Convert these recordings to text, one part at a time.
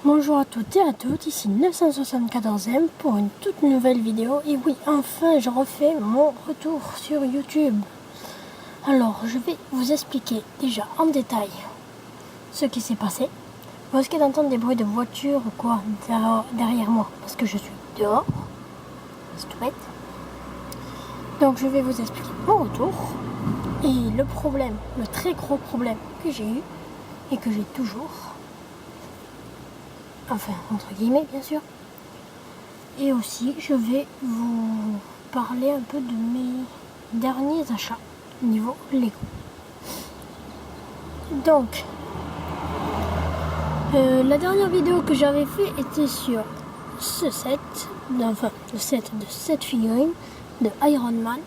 Bonjour à toutes et à toutes, ici 974M pour une toute nouvelle vidéo. Et oui, enfin je refais mon retour sur YouTube. Alors je vais vous expliquer déjà en détail ce qui s'est passé. Vous risquez d'entendre des bruits de voiture ou quoi derrière moi parce que je suis dehors. C'est tout bête. Donc je vais vous expliquer mon retour et le problème, le très gros problème que j'ai eu et que j'ai toujours. Enfin, entre guillemets, bien sûr. Et aussi, je vais vous parler un peu de mes derniers achats niveau Lego. Donc, la dernière vidéo que j'avais fait était sur ce set, enfin, le set de 7 figurines de Iron Man,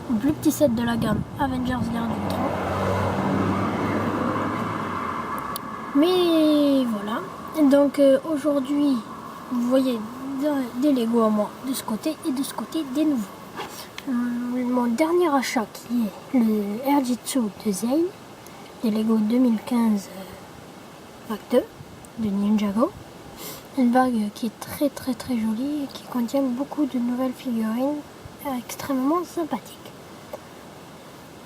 le plus petit set de la gamme Avengers Guerre d'Ultron. Mais voilà. Donc aujourd'hui, vous voyez des Lego à moi de ce côté et de ce côté des nouveaux. Mon dernier achat qui est le Airjitsu de Zane, des Lego 2015 Vague 2 de Ninjago. Une vague qui est très jolie et qui contient beaucoup de nouvelles figurines extrêmement sympathiques.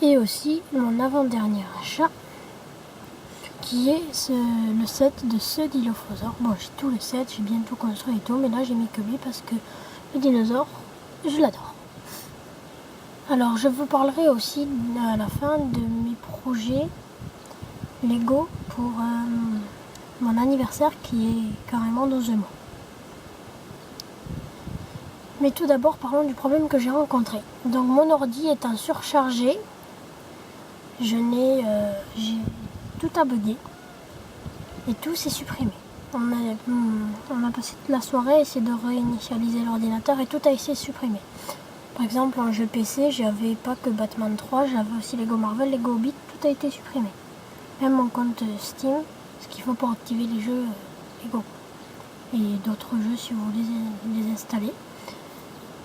Et aussi mon avant-dernier achat qui est le set de ce Dilophosaure. Bon, j'ai tout le set, j'ai bien tout construit et tout, mais là j'ai mis que lui parce que le dinosaure, je l'adore. Alors je vous parlerai aussi à la fin de mes projets Lego pour mon anniversaire qui est carrément dans un mois. Mais tout d'abord parlons du problème que j'ai rencontré. Donc mon ordi étant surchargé, tout a bugué et tout s'est supprimé. On a passé toute la soirée à essayer de réinitialiser l'ordinateur et tout a été supprimé. Par exemple, en jeu PC, j'avais pas que Batman 3, j'avais aussi Lego Marvel, Lego Hobbit, tout a été supprimé. Même mon compte Steam, ce qu'il faut pour activer les jeux Lego. Et d'autres jeux si vous voulez les installer.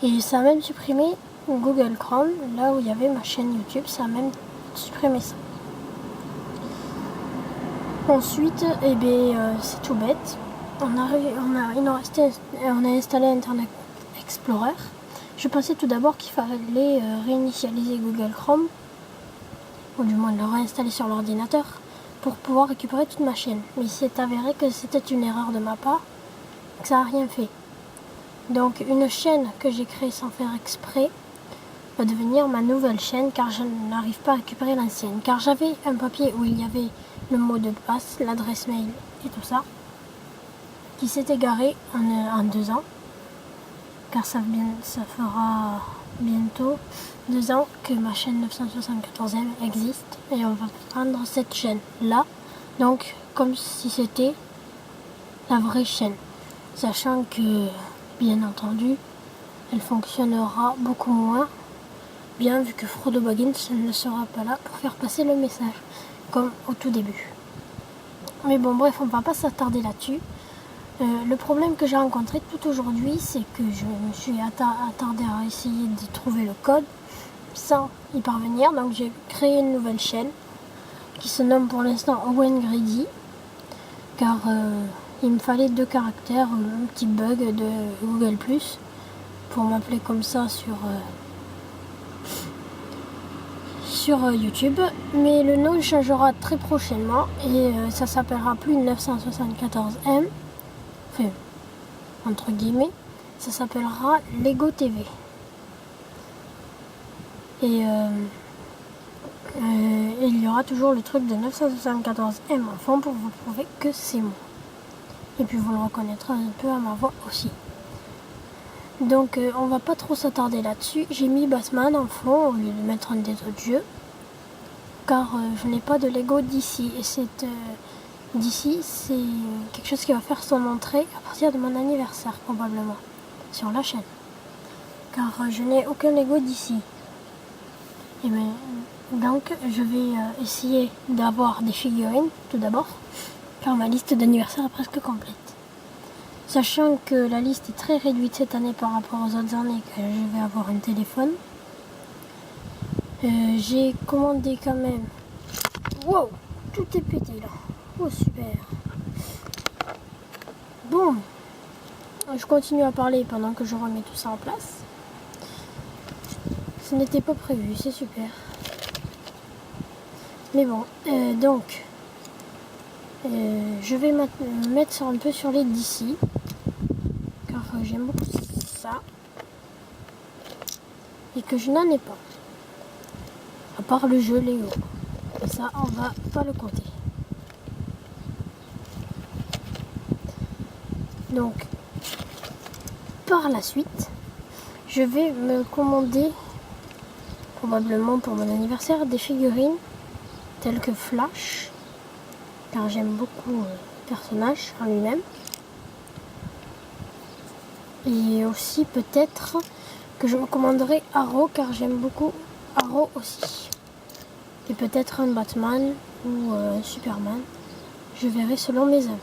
Et ça a même supprimé Google Chrome, là où il y avait ma chaîne YouTube, ça a même supprimé ça. Ensuite, c'est tout bête. On a installé Internet Explorer. Je pensais tout d'abord qu'il fallait réinitialiser Google Chrome, ou du moins le réinstaller sur l'ordinateur, pour pouvoir récupérer toute ma chaîne. Mais il s'est avéré que c'était une erreur de ma part, que ça n'a rien fait. Donc une chaîne que j'ai créée sans faire exprès va devenir ma nouvelle chaîne car je n'arrive pas à récupérer l'ancienne. Car j'avais un papier où il y avait le mot de passe, l'adresse mail et tout ça, qui s'est égaré en 2 ans. Car ça fera bientôt 2 ans que ma chaîne 974M existe et on va prendre cette chaîne là, donc comme si c'était la vraie chaîne. Sachant que, bien entendu, elle fonctionnera beaucoup moins bien vu que Frodo Baggins ne sera pas là pour faire passer le message, comme au tout début. Mais bon, bref, on ne va pas s'attarder là-dessus. Le problème que j'ai rencontré tout aujourd'hui, c'est que je me suis attardé à essayer de trouver le code sans y parvenir. Donc j'ai créé une nouvelle chaîne qui se nomme pour l'instant Owen Grady, car il me fallait 2 caractères, un petit bug de Google+, pour m'appeler comme ça sur YouTube, mais le nom changera très prochainement et ça s'appellera plus 974M, enfin entre guillemets, ça s'appellera Lego TV. Et il y aura toujours le truc de 974M en fond pour vous prouver que c'est moi. Et puis vous le reconnaîtrez un peu à ma voix aussi. Donc on va pas trop s'attarder là-dessus. J'ai mis Batman en fond au lieu de mettre un des autres jeux. Car je n'ai pas de Lego d'ici. Et d'ici, c'est quelque chose qui va faire son entrée à partir de mon anniversaire probablement. Sur la chaîne. Car je n'ai aucun Lego d'ici. Et donc je vais essayer d'avoir des figurines tout d'abord. Car ma liste d'anniversaire est presque complète. Sachant que la liste est très réduite cette année par rapport aux autres années que je vais avoir un téléphone. J'ai commandé quand même. Wow, tout est pété là. Oh super. bon, je continue à parler pendant que je remets tout ça en place. Ce n'était pas prévu, c'est super. Mais bon, donc, je vais me mettre un peu sur les DC, car j'aime beaucoup ça, et que je n'en ai pas, à part le jeu Lego. Et ça, on va pas le compter. Donc, par la suite, je vais me commander, probablement pour mon anniversaire, des figurines telles que Flash, car j'aime beaucoup le personnage en lui-même. Et aussi peut-être que je me commanderai Arrow, car j'aime beaucoup Arrow aussi. Et peut-être un Batman ou un Superman. Je verrai selon mes amis.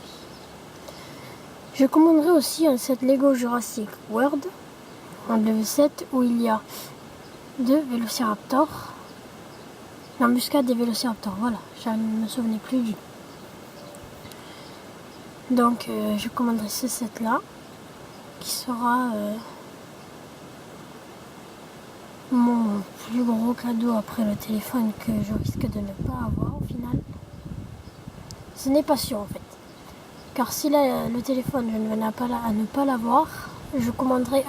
Je commanderai aussi un set Lego Jurassic World, un level 7 où il y a 2 Vélociraptors. L'embuscade des Vélociraptors, voilà, je ne me souvenais plus du. Donc je commanderai ce set là, qui sera mon plus gros cadeau après le téléphone que je risque de ne pas avoir au final. Ce n'est pas sûr en fait. Car si le téléphone je ne venais à ne pas l'avoir, je commanderai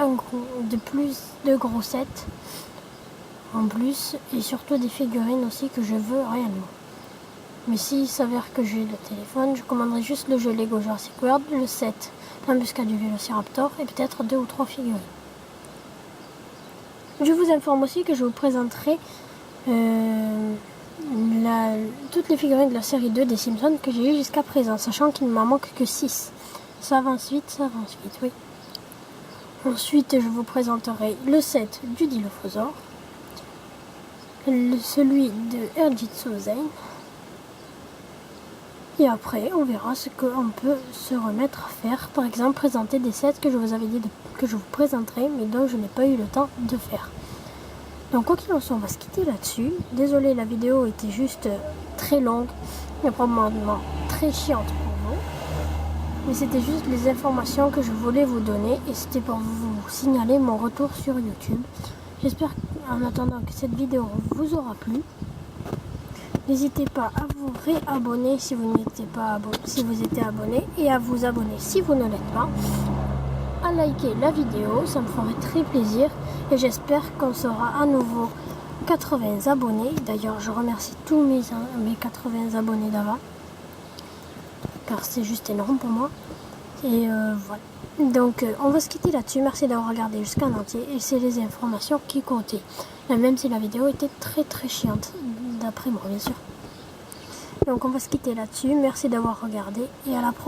de gros sets en plus, et surtout des figurines aussi que je veux réellement. Mais s'il s'avère que j'ai le téléphone, je commanderai juste le jeu Lego Jurassic World, le set l'embuscade du Vélociraptor et peut-être 2 ou 3 figurines. Je vous informe aussi que je vous présenterai toutes les figurines de la série 2 des Simpsons que j'ai eues jusqu'à présent, sachant qu'il ne m'en manque que 6. Ça avance vite, oui. Ensuite, je vous présenterai le set du Dilophosaure, celui de Erjitsu Zen. Et après, on verra ce qu'on peut se remettre à faire. Par exemple, présenter des sets que je vous avais dit que je vous présenterai, mais dont je n'ai pas eu le temps de faire. Donc, quoi qu'il en soit, on va se quitter là-dessus. Désolé, la vidéo était juste très longue et probablement très chiante pour vous. Mais c'était juste les informations que je voulais vous donner et c'était pour vous signaler mon retour sur YouTube. J'espère en attendant que cette vidéo vous aura plu. N'hésitez pas à vous réabonner si vous n'étiez pas abonné, si vous étiez abonné, et à vous abonner si vous ne l'êtes pas. À liker la vidéo, ça me ferait très plaisir et j'espère qu'on sera à nouveau 80 abonnés. D'ailleurs, je remercie tous mes 80 abonnés d'avant, car c'est juste énorme pour moi. Et voilà. Donc on va se quitter là-dessus. Merci d'avoir regardé jusqu'en entier et c'est les informations qui comptaient. Même si la vidéo était très très chiante, d'après moi bien sûr. Donc on va se quitter là-dessus. Merci d'avoir regardé et à la prochaine.